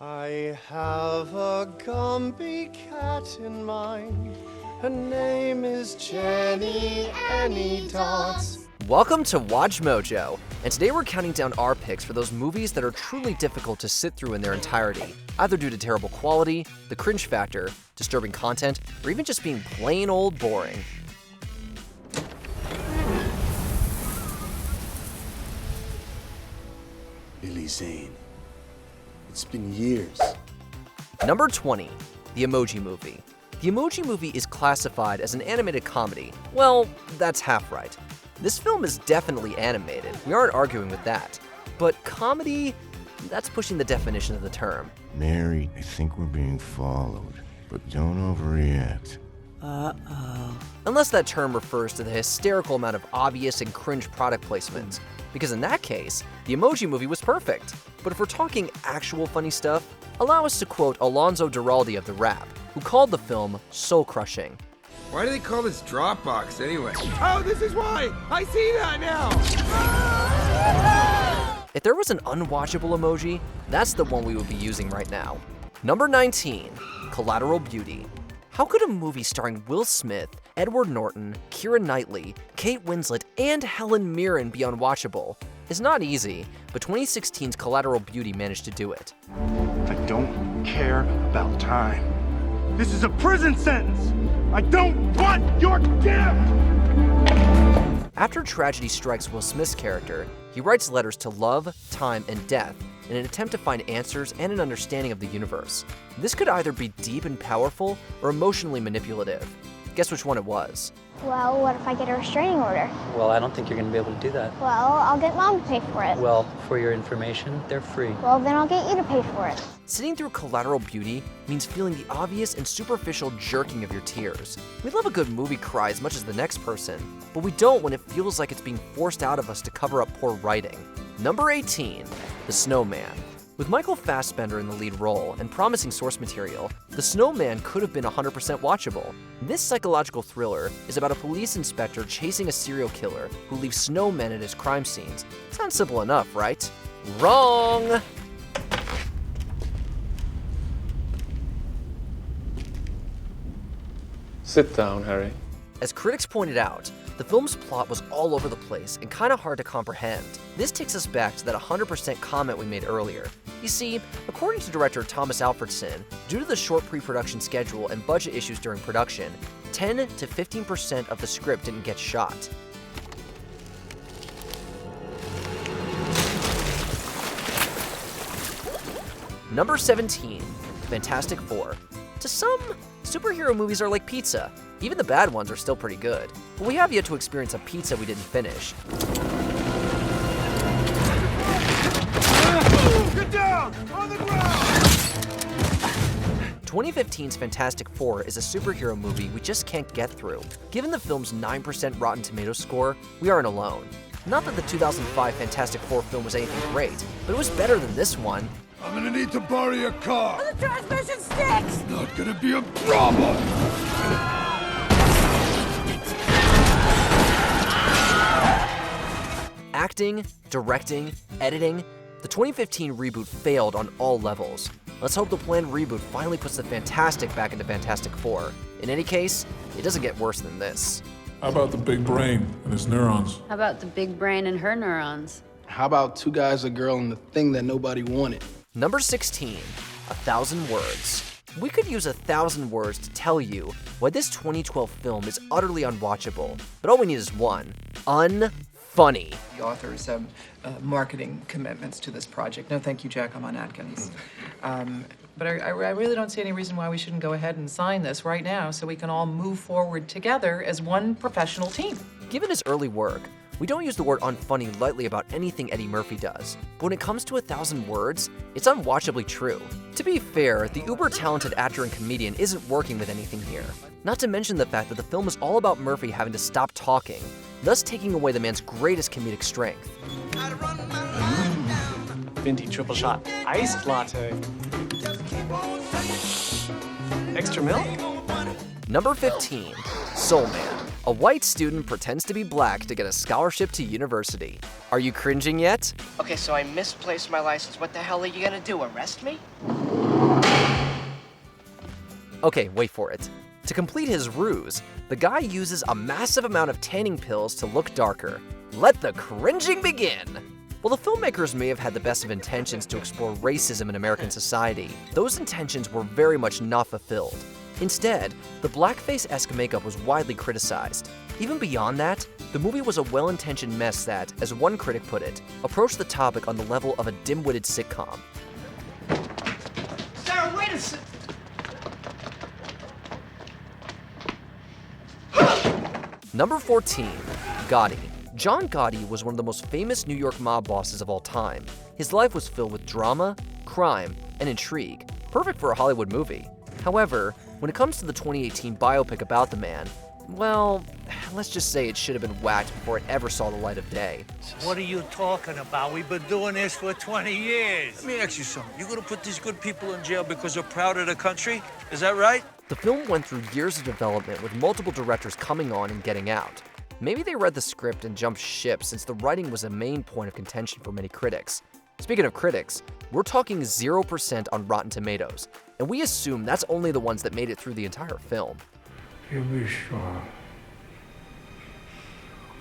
I have a Gumby cat in mind. Her name is Jenny Anydots. Welcome to Watch Mojo, and today we're counting down our picks for those movies that are truly difficult to sit through in their entirety, either due to terrible quality, the cringe factor, disturbing content, or even just being plain old boring. Billy Zane. It's been years. Number 20, The Emoji Movie. The Emoji Movie is classified as an animated comedy. Well, that's half right. This film is definitely animated, we aren't arguing with that. But comedy, that's pushing the definition of the term. Mary, I think we're being followed, but don't overreact. Unless that term refers to the hysterical amount of obvious and cringe product placements, because in that case, the Emoji Movie was perfect. But if we're talking actual funny stuff, allow us to quote Alonzo Duralde of The Rap, who called the film soul-crushing. Why do they call this Dropbox anyway? Oh, this is why! I see that now! If there was an unwatchable emoji, that's the one we would be using right now. Number 19, Collateral Beauty. How could a movie starring Will Smith, Edward Norton, Keira Knightley, Kate Winslet, and Helen Mirren be unwatchable? It's not easy, but 2016's Collateral Beauty managed to do it. I don't care about time. This is a prison sentence! I don't want your gift! After tragedy strikes Will Smith's character, he writes letters to love, time, and death in an attempt to find answers and an understanding of the universe. This could either be deep and powerful or emotionally manipulative. Guess which one it was? Well, what if I get a restraining order? Well, I don't think you're going to be able to do that. Well, I'll get Mom to pay for it. Well, for your information, they're free. Well, then I'll get you to pay for it. Sitting through Collateral Beauty means feeling the obvious and superficial jerking of your tears. We love a good movie cry as much as the next person, but we don't when it feels like it's being forced out of us to cover up poor writing. Number 18, The Snowman. With Michael Fassbender in the lead role and promising source material, The Snowman could have been 100% watchable. This psychological thriller is about a police inspector chasing a serial killer who leaves snowmen at his crime scenes. Sounds simple enough, right? Wrong! Sit down, Harry. As critics pointed out, the film's plot was all over the place and kinda hard to comprehend. This takes us back to that 100% comment we made earlier. You see, according to director Thomas Alfredson, due to the short pre-production schedule and budget issues during production, 10 to 15% of the script didn't get shot. Number 17, Fantastic Four. To some, superhero movies are like pizza. Even the bad ones are still pretty good. But we have yet to experience a pizza we didn't finish. Get down! On the ground! 2015's Fantastic Four is a superhero movie we just can't get through. Given the film's 9% Rotten Tomatoes score, we aren't alone. Not that the 2005 Fantastic Four film was anything great, but it was better than this one. I'm gonna need to borrow your car. The transmission sticks! Not gonna be a problem. Acting, directing, editing, the 2015 reboot failed on all levels. Let's hope the planned reboot finally puts the Fantastic back into Fantastic Four. In any case, it doesn't get worse than this. How about the big brain and its neurons? How about the big brain and her neurons? How about two guys, a girl, and the thing that nobody wanted? Number 16, 1,000 Words. We could use 1,000 words to tell you why this 2012 film is utterly unwatchable, but all we need is one: unfunny. The authors have marketing commitments to this project. No, thank you, Giacomo Atkins. But I really don't see any reason why we shouldn't go ahead and sign this right now so we can all move forward together as one professional team. Given his early work, we don't use the word unfunny lightly about anything Eddie Murphy does, but when it comes to 1,000 words, it's unwatchably true. To be fair, the uber-talented actor and comedian isn't working with anything here. Not to mention the fact that the film is all about Murphy having to stop talking, thus taking away the man's greatest comedic strength. Venti triple shot iced latte. Extra milk? Number 15, Soulman. A white student pretends to be black to get a scholarship to university. Are you cringing yet? Okay, so I misplaced my license. What the hell are you gonna do, arrest me? Okay, wait for it. To complete his ruse, the guy uses a massive amount of tanning pills to look darker. Let the cringing begin! While the filmmakers may have had the best of intentions to explore racism in American society, those intentions were very much not fulfilled. Instead, the blackface-esque makeup was widely criticized. Even beyond that, the movie was a well-intentioned mess that, as one critic put it, approached the topic on the level of a dim-witted sitcom. Sarah, wait a second! Number 14, Gotti. John Gotti was one of the most famous New York mob bosses of all time. His life was filled with drama, crime, and intrigue, perfect for a Hollywood movie. However, when it comes to the 2018 biopic about the man, well, let's just say it should have been whacked before it ever saw the light of day. What are you talking about? We've been doing this for 20 years. Let me ask you something. You gonna put these good people in jail because they're proud of the country? Is that right? The film went through years of development with multiple directors coming on and getting out. Maybe they read the script and jumped ship since the writing was a main point of contention for many critics. Speaking of critics, we're talking 0% on Rotten Tomatoes, and we assume that's only the ones that made it through the entire film. You'll be strong.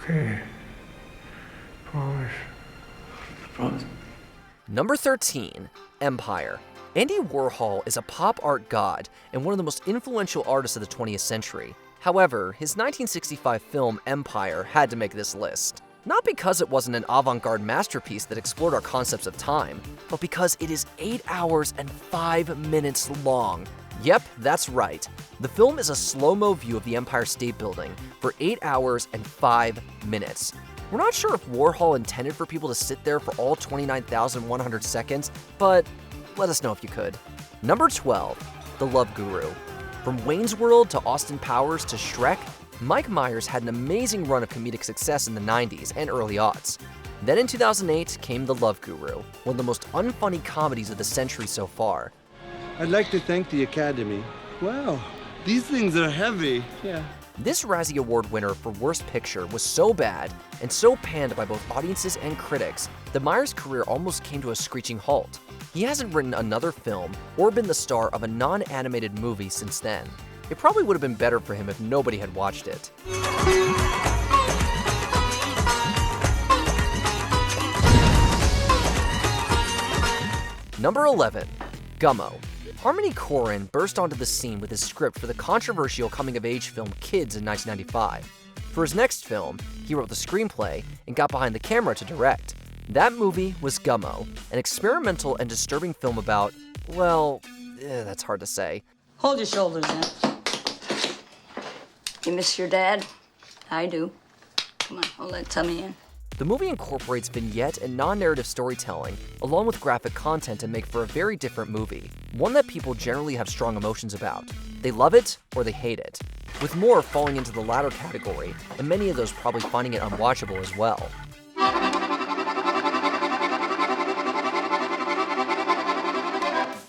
Okay. Promise. Promise. Number 13, Empire. Andy Warhol is a pop art god and one of the most influential artists of the 20th century. However, his 1965 film Empire had to make this list. Not because it wasn't an avant-garde masterpiece that explored our concepts of time, but because it is 8 hours and 5 minutes long. Yep, that's right. The film is a slow-mo view of the Empire State Building for 8 hours and 5 minutes. We're not sure if Warhol intended for people to sit there for all 29,100 seconds, but let us know if you could. Number 12, The Love Guru. From Wayne's World to Austin Powers to Shrek, Mike Myers had an amazing run of comedic success in the 90s and early aughts. Then in 2008 came The Love Guru, one of the most unfunny comedies of the century so far. I'd like to thank the Academy. Wow, these things are heavy. Yeah. This Razzie Award winner for Worst Picture was so bad and so panned by both audiences and critics that Myers' career almost came to a screeching halt. He hasn't written another film or been the star of a non-animated movie since then. It probably would have been better for him if nobody had watched it. Number 11, Gumo. Harmony Korine burst onto the scene with his script for the controversial coming-of-age film Kids in 1995. For his next film, he wrote the screenplay and got behind the camera to direct. That movie was Gumo, an experimental and disturbing film about, well, that's hard to say. Hold your shoulders in. You miss your dad? I do. Come on, hold that tummy in. The movie incorporates vignette and non-narrative storytelling, along with graphic content to make for a very different movie, one that people generally have strong emotions about. They love it or they hate it, with more falling into the latter category, and many of those probably finding it unwatchable as well.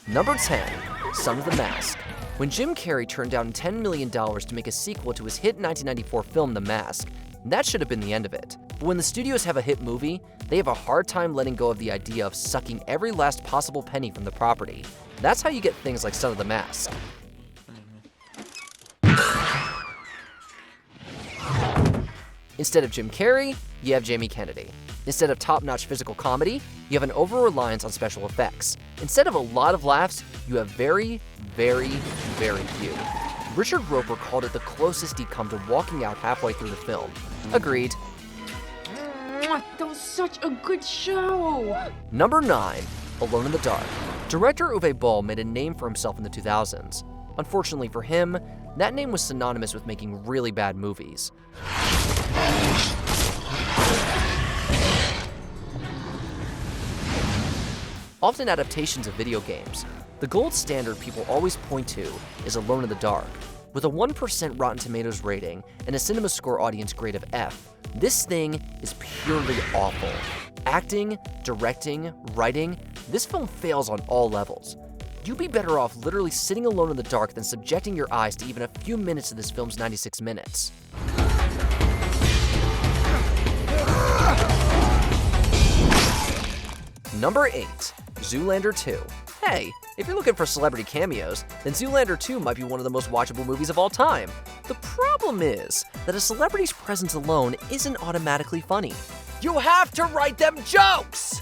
Number 10, Son of the Mask. When Jim Carrey turned down $10 million to make a sequel to his hit 1994 film The Mask, that should have been the end of it. But when the studios have a hit movie, they have a hard time letting go of the idea of sucking every last possible penny from the property. That's how you get things like Son of the Mask. Instead of Jim Carrey, you have Jamie Kennedy. Instead of top-notch physical comedy, you have an over-reliance on special effects. Instead of a lot of laughs, you have very, very, very few. Richard Roeper called it the closest he'd come to walking out halfway through the film. Agreed. That was such a good show! Number 9, Alone in the Dark. Director Uwe Boll made a name for himself in the 2000s. Unfortunately for him, that name was synonymous with making really bad movies. Often adaptations of video games, the gold standard people always point to is Alone in the Dark. With a 1% Rotten Tomatoes rating and a CinemaScore audience grade of F, this thing is purely awful. Acting, directing, writing, this film fails on all levels. You'd be better off literally sitting alone in the dark than subjecting your eyes to even a few minutes of this film's 96 minutes. Number 8, Zoolander II. Hey, if you're looking for celebrity cameos, then Zoolander II might be one of the most watchable movies of all time. The problem is that a celebrity's presence alone isn't automatically funny. You have to write them jokes!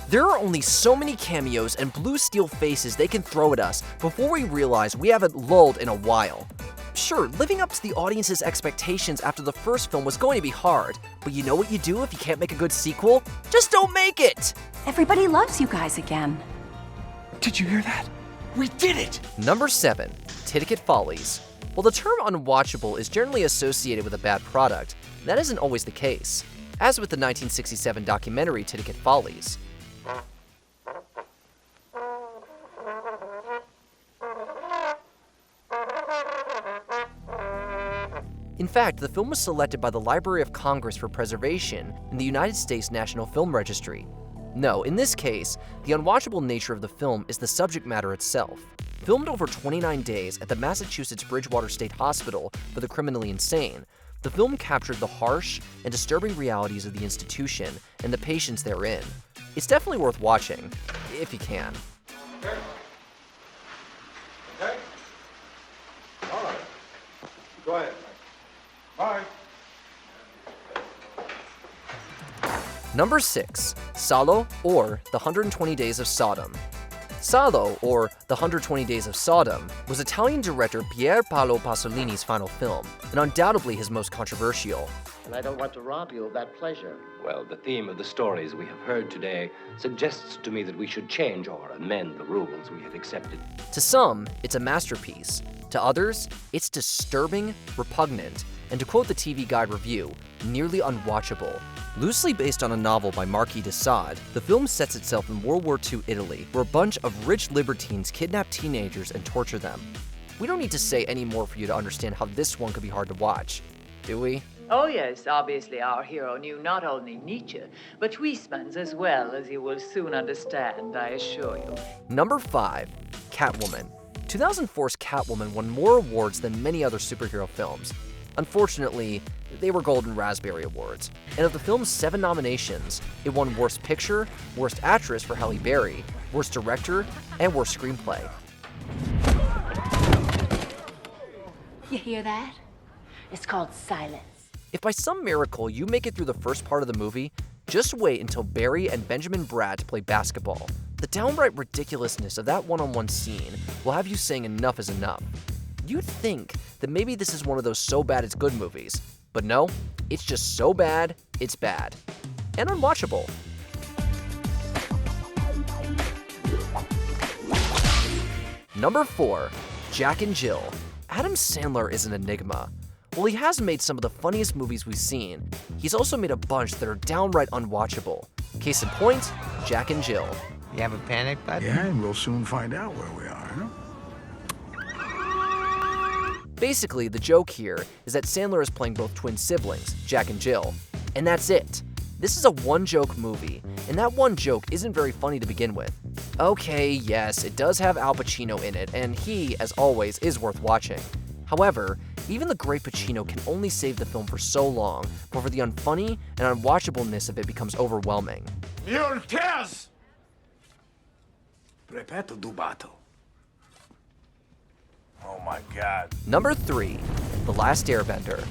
There are only so many cameos and blue steel faces they can throw at us before we realize we haven't lulled in a while. Sure, living up to the audience's expectations after the first film was going to be hard, but you know what you do if you can't make a good sequel? Just don't make it! Everybody loves you guys again. Did you hear that? We did it! Number 7, Titicut Folies. While the term unwatchable is generally associated with a bad product, that isn't always the case, as with the 1967 documentary Titicut Folies. In fact, the film was selected by the Library of Congress for preservation in the United States National Film Registry. No, in this case, the unwatchable nature of the film is the subject matter itself. Filmed over 29 days at the Massachusetts Bridgewater State Hospital for the Criminally Insane, the film captured the harsh and disturbing realities of the institution and the patients therein. It's definitely worth watching, if you can. Okay. Okay. All right. Go ahead. Bye. Number 6, Salo, or The 120 Days of Sodom. Salo, or The 120 Days of Sodom, was Italian director Pier Paolo Pasolini's final film, and undoubtedly his most controversial. And I don't want to rob you of that pleasure. Well, the theme of the stories we have heard today suggests to me that we should change or amend the rules we have accepted. To some, it's a masterpiece. To others, it's disturbing, repugnant, and to quote the TV Guide review, nearly unwatchable. Loosely based on a novel by Marquis de Sade, the film sets itself in World War II Italy, where a bunch of rich libertines kidnap teenagers and torture them. We don't need to say any more for you to understand how this one could be hard to watch, do we? Oh yes, obviously our hero knew not only Nietzsche, but Huysmans as well, as you will soon understand, I assure you. Number 5, Catwoman. 2004's Catwoman won more awards than many other superhero films. Unfortunately, they were Golden Raspberry Awards, and of the film's 7 nominations, it won Worst Picture, Worst Actress for Halle Berry, Worst Director, and Worst Screenplay. You hear that? It's called silence. If by some miracle you make it through the first part of the movie, just wait until Barry and Benjamin Bratt play basketball. The downright ridiculousness of that one-on-one scene will have you saying enough is enough. You'd think that maybe this is one of those so bad it's good movies, but no, it's just so bad, it's bad. And unwatchable. Number 4, Jack and Jill. Adam Sandler is an enigma. While he has made some of the funniest movies we've seen, he's also made a bunch that are downright unwatchable. Case in point, Jack and Jill. You have a panic button? Yeah, and we'll soon find out where we are, huh? Basically, the joke here is that Sandler is playing both twin siblings, Jack and Jill. And that's it. This is a one-joke movie, and that one joke isn't very funny to begin with. Okay, yes, it does have Al Pacino in it, and he, as always, is worth watching. However, even the great Pacino can only save the film for so long before the unfunny and unwatchableness of it becomes overwhelming. Your tears! Prepare to do battle. Oh my God. Number 3, The Last Airbender.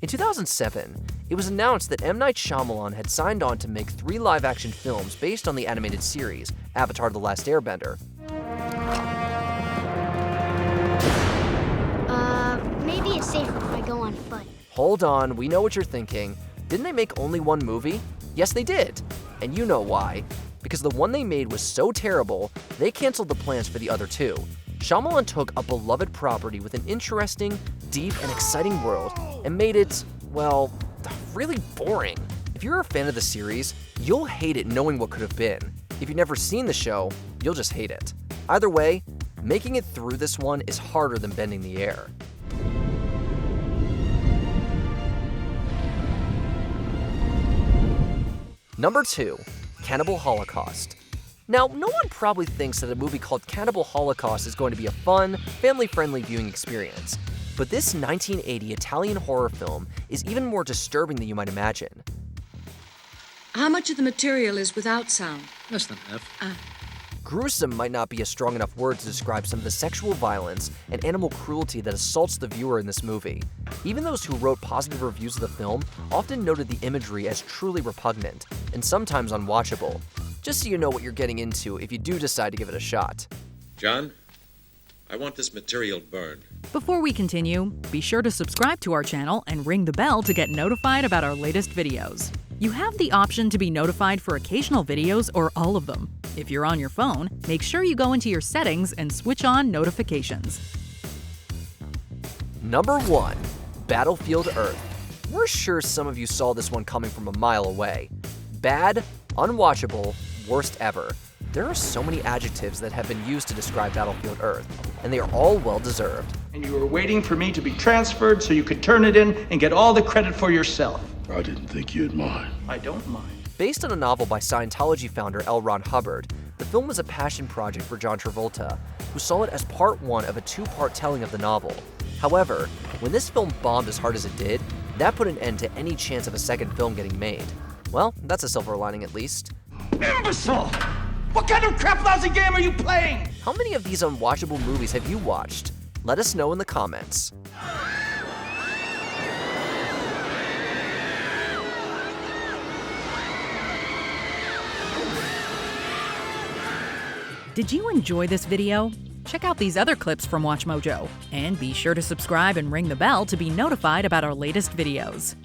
In 2007, it was announced that M. Night Shyamalan had signed on to make 3 live-action films based on the animated series, Avatar: The Last Airbender. Maybe it's safer if I go on foot. Hold on, we know what you're thinking. Didn't they make only one movie? Yes, they did. And you know why. Because the one they made was so terrible, they canceled the plans for the other 2. Shyamalan took a beloved property with an interesting, deep, and exciting world and made it, well, really boring. If you're a fan of the series, you'll hate it knowing what could have been. If you've never seen the show, you'll just hate it. Either way, making it through this one is harder than bending the air. Number 2, Cannibal Holocaust. Now, no one probably thinks that a movie called Cannibal Holocaust is going to be a fun, family-friendly viewing experience. But this 1980 Italian horror film is even more disturbing than you might imagine. How much of the material is without sound? Less than half. Gruesome might not be a strong enough word to describe some of the sexual violence and animal cruelty that assaults the viewer in this movie. Even those who wrote positive reviews of the film often noted the imagery as truly repugnant, and sometimes unwatchable. Just so you know what you're getting into if you do decide to give it a shot. John, I want this material burned. Before we continue, be sure to subscribe to our channel and ring the bell to get notified about our latest videos. You have the option to be notified for occasional videos or all of them. If you're on your phone, make sure you go into your settings and switch on notifications. Number 1. Battlefield Earth. We're sure some of you saw this one coming from a mile away. Bad, unwatchable, worst ever. There are so many adjectives that have been used to describe Battlefield Earth, and they are all well-deserved. And you were waiting for me to be transferred so you could turn it in and get all the credit for yourself. I didn't think you'd mind. I don't mind. Based on a novel by Scientology founder L. Ron Hubbard, the film was a passion project for John Travolta, who saw it as part 1 of a 2-part telling of the novel. However, when this film bombed as hard as it did, that put an end to any chance of a second film getting made. Well, that's a silver lining at least. Imbecile! What kind of crap-lousy game are you playing? How many of these unwatchable movies have you watched? Let us know in the comments. Did you enjoy this video? Check out these other clips from WatchMojo, and be sure to subscribe and ring the bell to be notified about our latest videos.